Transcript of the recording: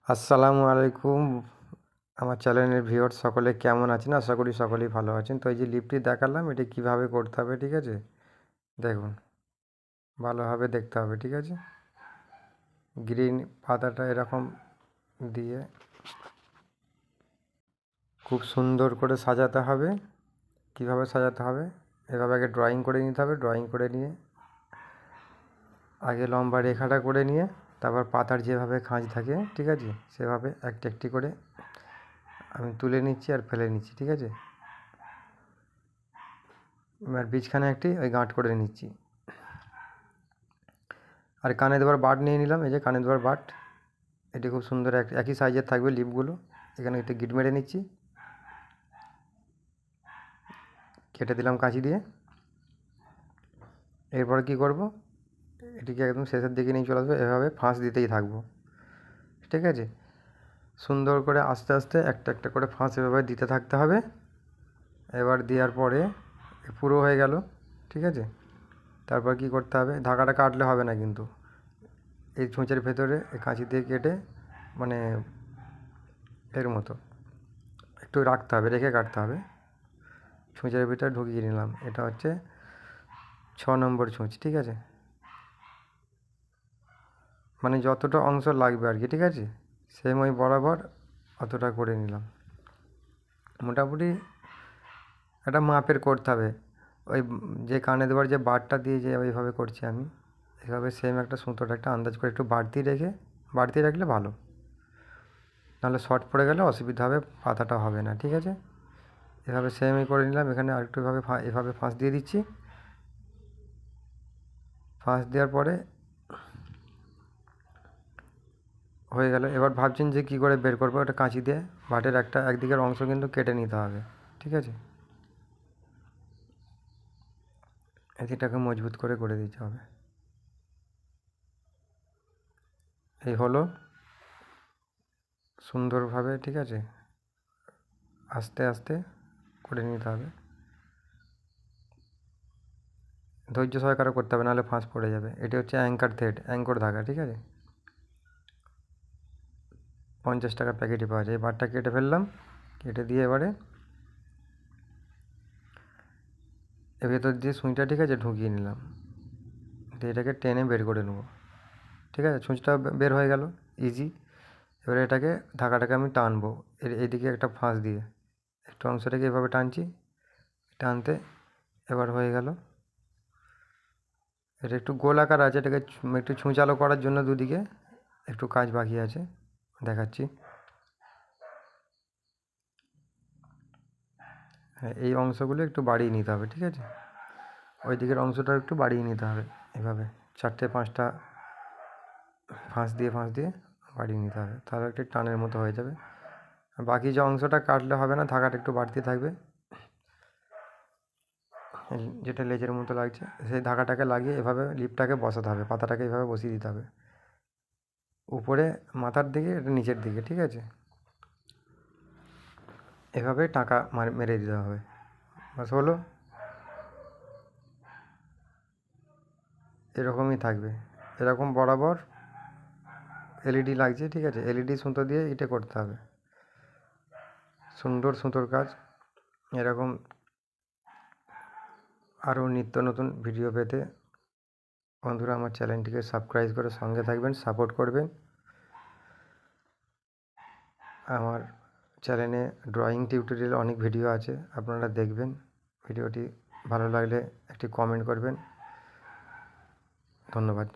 আসসালামু আলাইকুম। আমার চ্যানেলের ভিউয়ার্স সকলে কেমন আছেন? আশা করি সকলেই ভালো আছেন। তো এই যে লিফটটি দেখালাম, এটি কীভাবে করতে হবে, ঠিক আছে? দেখুন, ভালোভাবে দেখতে হবে, ঠিক আছে? গ্রিন পাতাটা এরকম দিয়ে খুব সুন্দর করে সাজাতে হবে। কীভাবে সাজাতে হবে? এভাবে আগে ড্রয়িং করে নিতে হবে। ড্রয়িং করে নিয়ে আগে লম্বা রেখাটা করে নিয়ে তারপর পাতার যেভাবে খাঁজ থাকে, ঠিক আছে? সেভাবে একটি একটি করে আমি তুলে নিচ্ছি আর ফেলে নিচ্ছি, ঠিক আছে? এবার বীজখানে একটি ওই গাঁট করে নিচ্ছি। আর কানে দেওয়ার বাট নিয়ে নিলাম। এই যে কানে দেওয়ার বাট, এটি খুব সুন্দর একই সাইজের থাকবে লিপগুলো। এখানে একটু গিট মেরে নিচ্ছি, কেটে দিলাম কাঁচি দিয়ে। এরপরে কী করব, এটিকে একদম শেষের দিকে নিয়ে চলে আসবো। এভাবে ফাঁস দিতেই থাকবো, ঠিক আছে? সুন্দর করে আস্তে আস্তে একটা একটা করে ফাঁস এভাবে দিতে থাকতে হবে। এবার দেওয়ার পরে পুরো হয়ে গেল, ঠিক আছে? তারপর কী করতে হবে, ধাগাটা কাটলে হবে না কিন্তু। এই ছুঁচের ভেতরে এই কাঁচি দিয়ে কেটে মানে এর মতো একটু রাখতে হবে, রেখে কাটতে হবে। ছুঁচের ভিতরে ঢুকিয়ে নিলাম। এটা হচ্ছে 6 নম্বর ছুঁচ, ঠিক আছে? মানে যতটা অংশ লাগবে আর কি, ঠিক আছে? সেম ওই বরাবর অতটা করে নিলাম। মোটামুটি একটা মাপের করতে হবে। ওই যে কানে দেওয়ার যে বারটা দিয়ে যে ওইভাবে করছি আমি, এভাবে সেম একটা সুতোটা একটা আন্দাজ করে একটু বাড়তি রাখলে ভালো। নাহলে শর্ট পড়ে গেলে অসুবিধা হবে, পাতাটা হবে না, ঠিক আছে? এভাবে সেমই করে নিলাম। এখানে আরেকটু এভাবে ফাঁস দিয়ে দিচ্ছি। ফাঁস দেওয়ার পরে হয়ে গেল। এবার ভাবছেন যে কী করে বের করবো, একটা কাঁচি দিয়ে বাটের একদিকের অংশ কিন্তু কেটে নিতে হবে, ঠিক আছে? এদিকটাকে মজবুত করে দিতে হবে। এই হলো সুন্দরভাবে, ঠিক আছে? আস্তে আস্তে করে নিতে হবে। ধৈর্য সহকারে করতে হবে, নাহলে ফাঁস পড়ে যাবে। এটি হচ্ছে অ্যাঙ্কর ধাগা, ঠিক আছে? 50 টাকা প্যাকেটই পাওয়া যায়। এই বারটা কেটে ফেললাম। কেটে দিয়ে এবারে এর ভেতর দিয়ে সুইটা, ঠিক আছে, ঢুকিয়ে নিলাম। দিয়ে এটাকে টেনে বের করে নেবো, ঠিক আছে? ছুঁচটা বের হয়ে গেল, ইজি। এবারে এটাকে ধাগাটাকে আমি টানবো এইদিকে একটা ফাঁস দিয়ে একটু অংশটাকে এভাবে টানছি। টানতে এবার হয়ে গেল। এটা একটু গোল আকার আছে, এটাকে একটু ছুঁচালো করার জন্য দুদিকে একটু কাজ বাকি আছে, দেখাচ্ছি। হ্যাঁ, এই অংশগুলো একটু বাড়িয়ে নিতে হবে, ঠিক আছে? ওই দিকের অংশটা একটু বাড়িয়ে নিতে হবে। এভাবে 4-5টা ফাঁস দিয়ে বাড়িয়ে নিতে হবে, তাহলে একটু টানের মতো হয়ে যাবে। বাকি যে অংশটা কাটলে হবে না, ধাগাটা একটু বাড়তি থাকবে। যেটা লেজের মতো লাগছে, সেই ধাগাটাকে লাগিয়ে এভাবে লিপটাকে বসাতে হবে, পাতাটাকে এইভাবে বসিয়ে দিতে হবে। উপরে মাথার দিকে, এটা নিচের দিকে, ঠিক আছে? এভাবে টাকা মেরে দিতে হবে। বাস হলো, এরকমই থাকবে। এরকম বরাবর এলইডি লাগছে, ঠিক আছে? এলইডি সুতো দিয়ে এটা করতে হবে। সুন্দর সুতোর কাজ। এরকম আরও নিত্য নতুন ভিডিও পেতে বন্ধুরা আমার চ্যানেলটিকে সাবস্ক্রাইব করে সঙ্গে থাকবেন, সাপোর্ট করবেন। আমার চ্যানেলে ড্রয়িং টিউটোরিয়াল অনেক ভিডিও আছে, আপনারা দেখবেন। ভিডিওটি ভালো লাগলে একটি কমেন্ট করবেন। ধন্যবাদ।